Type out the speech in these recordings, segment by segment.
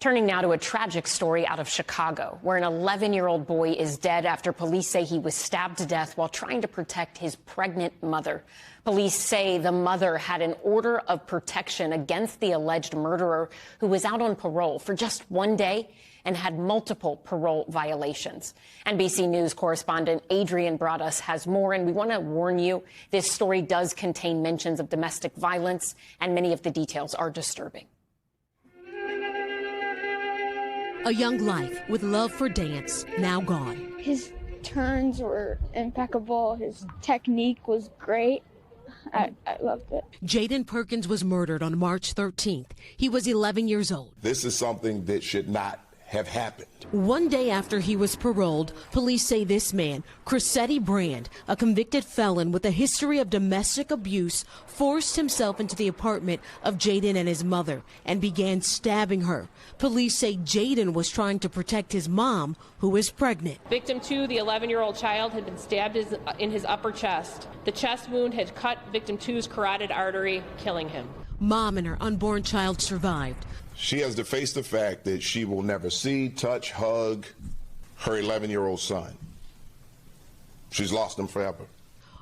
Turning now to a tragic story out of Chicago, where an 11-year-old boy is dead after police say he was stabbed to death while trying to protect his pregnant mother. Police say the mother had an order of protection against the alleged murderer, who was out on parole for just one day and had multiple parole violations. NBC News correspondent Adrian Broaddus has more, and we want to warn you, this story does contain mentions of domestic violence, and many of the details are disturbing. A young life with love for dance, now gone. His turns were impeccable. His technique was great. I loved it. Jaden Perkins was murdered on March 13th. He was 11 years old. This is something that should not have happened. One day after he was paroled, police say this man, Crissetti Brand, a convicted felon with a history of domestic abuse, forced himself into the apartment of Jaden and his mother and began stabbing her. Police say Jaden was trying to protect his mom, who was pregnant. Victim 2, the 11-year-old child, had been stabbed in his upper chest. The chest wound had cut victim 2's carotid artery, killing him. Mom and her unborn child survived. She has to face the fact that she will never see, touch, hug her 11-year-old son. She's lost him forever.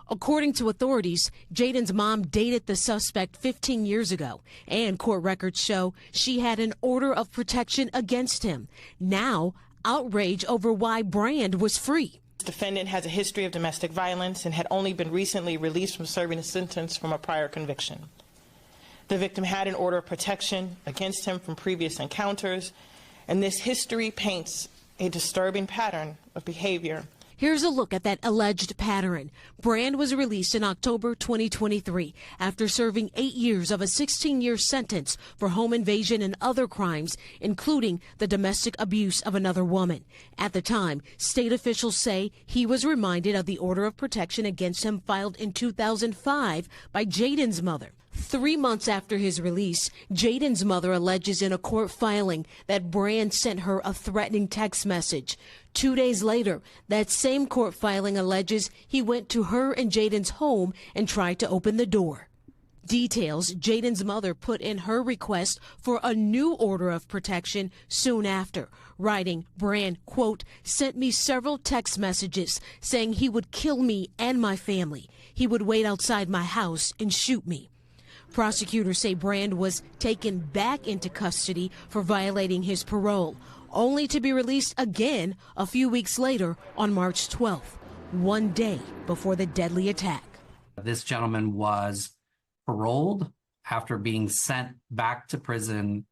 According to authorities, Jaden's mom dated the suspect 15 years ago, and court records show she had an order of protection against him. Now, outrage over why Brand was free. The defendant has a history of domestic violence and had only been recently released from serving a sentence from a prior conviction. The victim had an order of protection against him from previous encounters, and this history paints a disturbing pattern of behavior. Here's a look at that alleged pattern. Brand was released in October 2023 after serving 8 years of a 16-year sentence for home invasion and other crimes, including the domestic abuse of another woman. At the time, state officials say he was reminded of the order of protection against him filed in 2005 by Jaden's mother. 3 months after his release, Jaden's mother alleges in a court filing that Brand sent her a threatening text message. 2 days later, that same court filing alleges he went to her and Jaden's home and tried to open the door. Details Jaden's mother put in her request for a new order of protection soon after, writing, Brand, quote, sent me several text messages saying he would kill me and my family. He would wait outside my house and shoot me. Prosecutors say Brand was taken back into custody for violating his parole, only to be released again a few weeks later on March 12th, one day before the deadly attack. This gentleman was paroled after being sent back to prison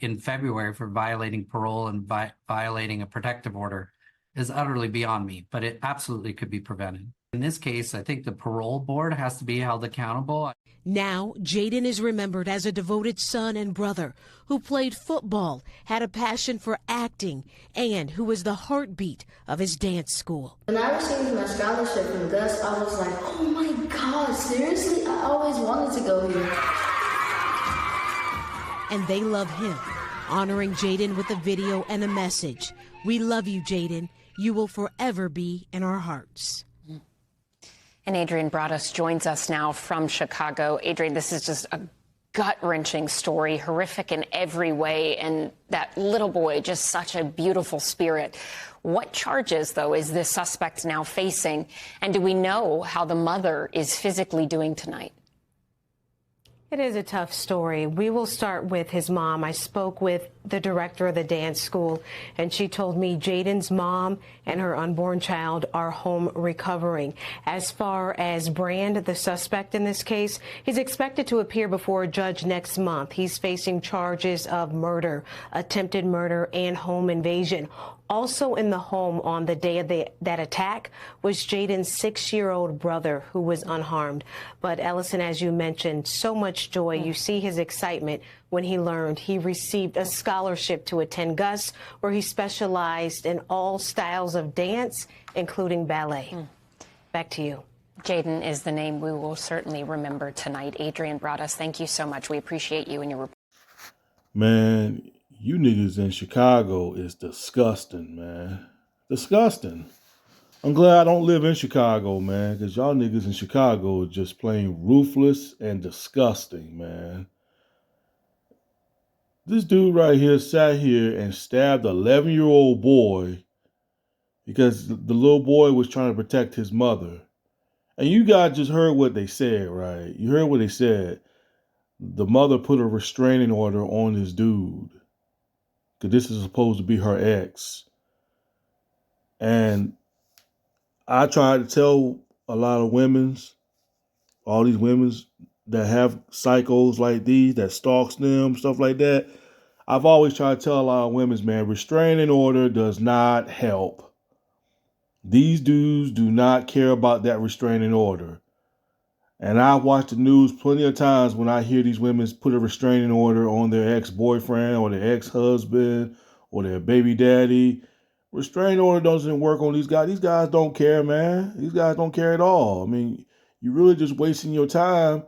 in February for violating parole and violating a protective order is utterly beyond me, but it absolutely could be prevented. In this case, I think the parole board has to be held accountable. Now, Jaden is remembered as a devoted son and brother who played football, had a passion for acting, and who was the heartbeat of his dance school. When I received my scholarship from Gus, I was like, oh my God, seriously? I always wanted to go here. And they love him, honoring Jaden with a video and a message. We love you, Jaden. You will forever be in our hearts. And Adrian Broaddus joins us now from Chicago. Adrian, this is just a gut-wrenching story, horrific in every way, and that little boy, just such a beautiful spirit. What charges, though, is this suspect now facing, and do we know how the mother is physically doing tonight? It is a tough story. We will start with his mom. I spoke with the director of the dance school, and she told me Jaden's mom and her unborn child are home recovering. As far as Brand, the suspect in this case, he's expected to appear before a judge next month. He's facing charges of murder, attempted murder, and home invasion. Also in the home on the day of that attack was Jaden's 6-year-old brother, who was unharmed. But Ellison, as you mentioned, so much joy. You see his excitement when he learned he received a scholarship to attend Gus, where he specialized in all styles of dance, including ballet. Back to you. Jaden is the name we will certainly remember tonight. Adrian Broaddus, thank you so much. We appreciate you and your report. Man, you niggas in Chicago is disgusting, man. Disgusting. I'm glad I don't live in Chicago, man, because y'all niggas in Chicago are just plain ruthless and disgusting, man. This dude right here sat here and stabbed an 11-year-old boy because the little boy was trying to protect his mother. And you guys just heard what they said, right? You heard what they said. The mother put a restraining order on this dude because this is supposed to be her ex. And I tried to tell a lot of all these women's that have psychos like these, that stalks them, stuff like that. I've always tried to tell a lot of women's, man, restraining order does not help. These dudes do not care about that restraining order. And I've watched the news plenty of times when I hear these women put a restraining order on their ex-boyfriend or their ex-husband or their baby daddy. Restraining order doesn't work on these guys. These guys don't care, man. These guys don't care at all. I mean, you're really just wasting your time,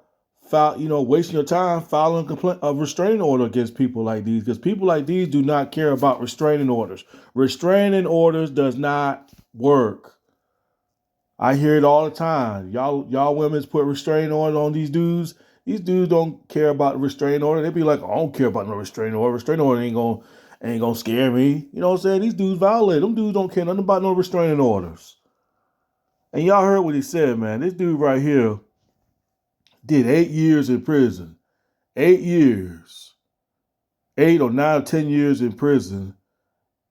filing a restraining order against people like these, because people like these do not care about restraining orders. Restraining orders does not work. I hear it all the time. Y'all women's put restraining order on these dudes. These dudes don't care about the restraining order. They be like, I don't care about no restraining order. Restraining order ain't gonna scare me. You know what I'm saying? These dudes violate. Them dudes don't care nothing about no restraining orders. And y'all heard what he said, man. This dude right here did 8 years in prison. 8 years. 8 or 9 or 10 years in prison.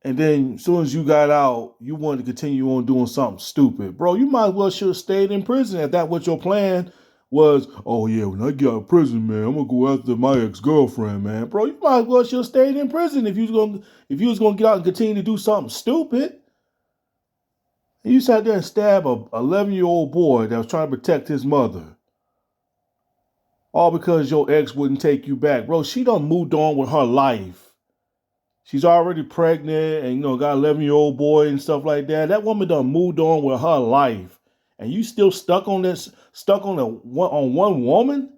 And then as soon as you got out, you wanted to continue on doing something stupid. Bro, you might as well should have stayed in prison if that what your plan was. Oh, yeah, when I get out of prison, man, I'm going to go after my ex-girlfriend, man. Bro, you might as well should have stayed in prison if you was going to get out and continue to do something stupid. And you sat there and stabbed a 11-year-old boy that was trying to protect his mother. All because your ex wouldn't take you back. Bro, she done moved on with her life. She's already pregnant and, got an 11-year-old boy and stuff like that. That woman done moved on with her life. And you still stuck on one woman?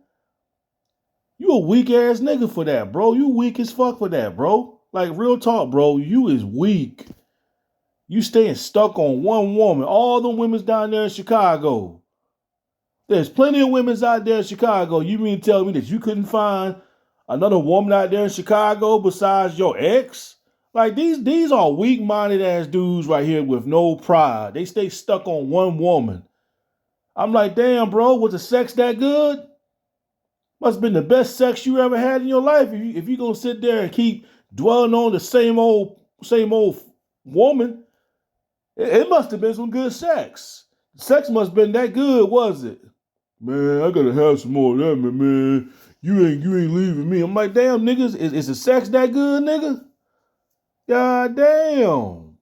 You a weak ass nigga for that, bro. You weak as fuck for that, bro. Like, real talk, bro. You is weak. You staying stuck on one woman. All the women's down there in Chicago. There's plenty of women's out there in Chicago. You mean to tell me that you couldn't find another woman out there in Chicago besides your ex? Like, these are weak-minded ass dudes right here with no pride. They stay stuck on one woman. I'm like, damn, bro, was the sex that good? Must have been the best sex you ever had in your life. If you're gonna sit there and keep dwelling on the same old woman, it must have been some good sex. Sex must have been that good, was it? Man, I gotta have some more of that, man. You ain't leaving me. I'm like, damn, niggas, is the sex that good, nigga? God damn.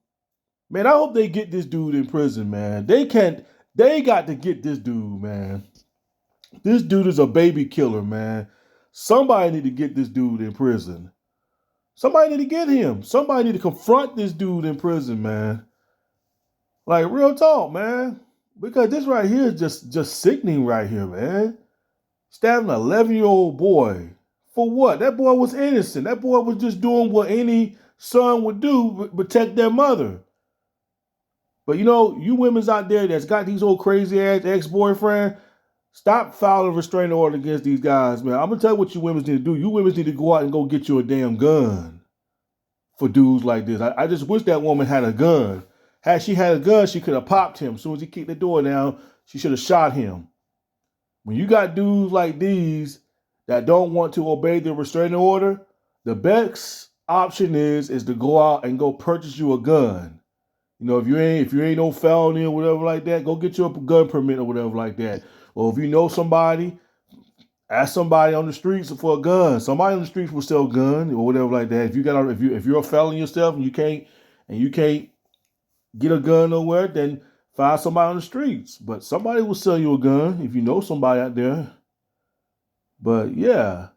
Man, I hope they get this dude in prison, man. They got to get this dude, man. This dude is a baby killer, man. Somebody need to get this dude in prison. Somebody need to get him. Somebody need to confront this dude in prison, man. Like, real talk, man. Because this right here is just sickening right here, man. Stabbing an 11-year-old boy. For what? That boy was innocent. That boy was just doing what any son would do, protect their mother. But you women's out there that's got these old crazy ass ex-boyfriend, stop filing a restraining order against these guys, man. I'm going to tell you what you women need to do. You women need to go out and go get you a damn gun for dudes like this. I just wish that woman had a gun. Had she had a gun, she could have popped him. As soon as he kicked the door down, she should have shot him. When you got dudes like these that don't want to obey the restraining order, the best option is to go out and go purchase you a gun. If you ain't no felony or whatever like that, go get you a gun permit or whatever like that. Or if you know somebody, ask somebody on the streets for a gun. Somebody on the streets will sell a gun or whatever like that. If you're a felon yourself and you can't get a gun nowhere, then find somebody on the streets. But somebody will sell you a gun if you know somebody out there. But yeah,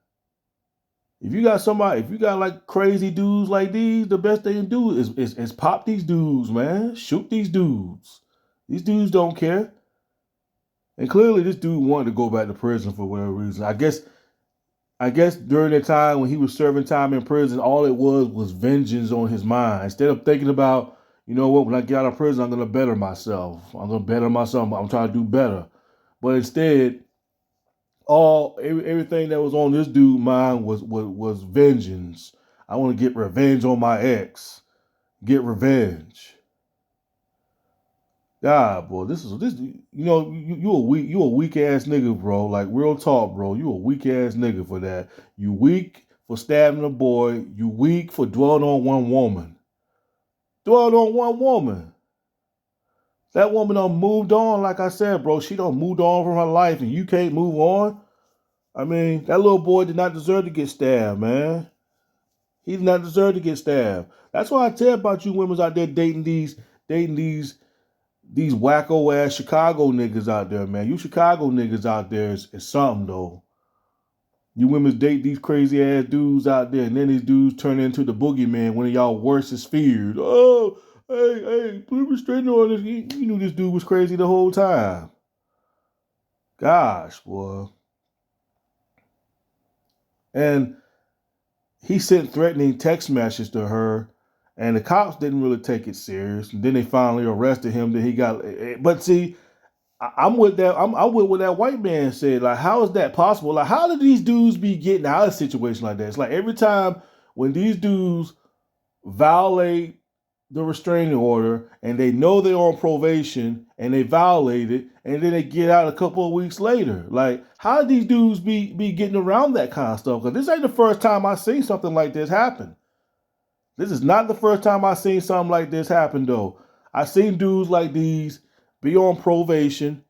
if you got like crazy dudes like these, the best thing to do is pop these dudes, man. Shoot these dudes. These dudes don't care. And clearly this dude wanted to go back to prison for whatever reason. I guess during the time when he was serving time in prison, all it was vengeance on his mind. Instead of thinking about, when I get out of prison, I'm going to better myself. I'm trying to do better. But instead, everything that was on this dude's mind was vengeance. I want to get revenge on my ex. Get revenge. God, bro, this. You a weak ass nigga, bro. Like real talk, bro. You a weak ass nigga for that. You weak for stabbing a boy. You weak for dwelling on one woman. Dwelling on one woman. That woman done moved on, like I said, bro. She done moved on from her life, and you can't move on. I mean, that little boy did not deserve to get stabbed, man. He did not deserve to get stabbed. That's why I tell about you women out there dating these wacko ass Chicago niggas out there, man. You Chicago niggas out there is something though. You women date these crazy ass dudes out there, and then these dudes turn into the boogeyman. One of y'all worstest feared. Oh, hey, put a restraining order. You knew this dude was crazy the whole time. Gosh, boy. And he sent threatening text messages to her, and the cops didn't really take it serious. And then they finally arrested him. Then he got. But see, I'm with that. I'm with what that white man said. Like, how is that possible? Like, how did these dudes be getting out of a situation like that? It's like every time when these dudes violate the restraining order and they know they're on probation and they violate it and then they get out a couple of weeks later. Like, how do these dudes be getting around that kind of stuff? Because this ain't the first time I've seen something like this happen. This is not the first time I've seen something like this happen, though. I've seen dudes like these be on probation,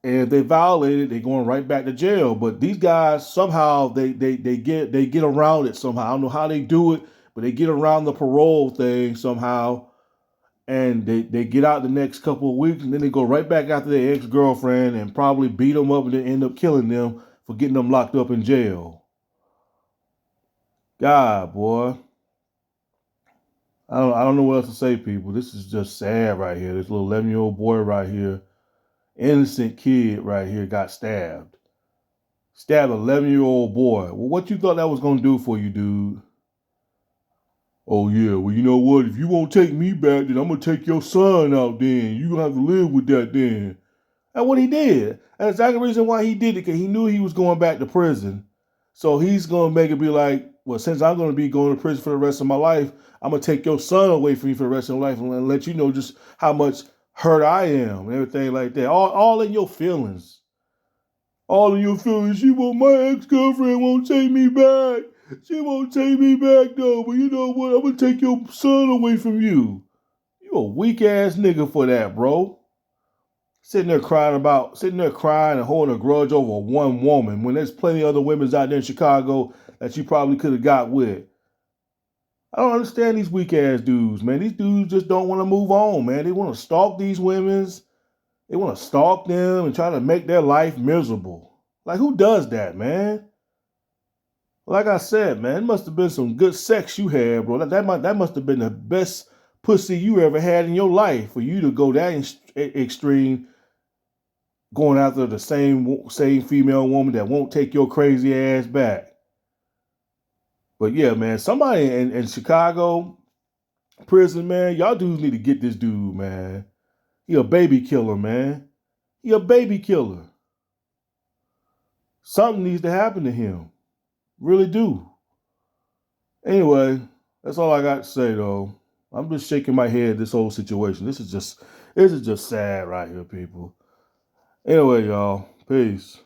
and if they violate it, they're going right back to jail. But these guys, somehow, they get around it somehow. I don't know how they do it, but they get around the parole thing somehow, and they get out the next couple of weeks, and then they go right back after their ex-girlfriend and probably beat them up and then end up killing them for getting them locked up in jail. God, boy. I don't know what else to say, people. This is just sad right here. This little 11-year-old boy right here, innocent kid right here, got stabbed. Stabbed an 11-year-old boy. Well, what you thought that was going to do for you, dude? Oh, yeah, well, you know what? If you won't take me back, then I'm going to take your son out then. You're going to have to live with that then. That's what he did. That's exactly the reason why he did it, because he knew he was going back to prison. So he's going to make it be like, well, since I'm going to be going to prison for the rest of my life, I'm going to take your son away from you for the rest of your life and let you know just how much hurt I am and everything like that. All in your feelings. All in your feelings. My ex-girlfriend won't take me back. She won't take me back, though. But you know what? I'm going to take your son away from you. You a weak-ass nigga for that, bro. Sitting there crying and holding a grudge over one woman when there's plenty of other women out there in Chicago that you probably could have got with. I don't understand these weak ass dudes, man. These dudes just don't want to move on, man. They want to stalk these women. They want to stalk them and try to make their life miserable. Like, who does that, man? Like I said, man, it must have been some good sex you had, bro. That must have been the best pussy you ever had in your life for you to go that extreme, going after the same female woman that won't take your crazy ass back. But yeah, man, somebody in Chicago prison, man, y'all dudes need to get this dude, man. He a baby killer, man. He a baby killer. Something needs to happen to him. Really do. Anyway, that's all I got to say, though. I'm just shaking my head at this whole situation. This is just sad right here, people. Anyway, y'all. Peace.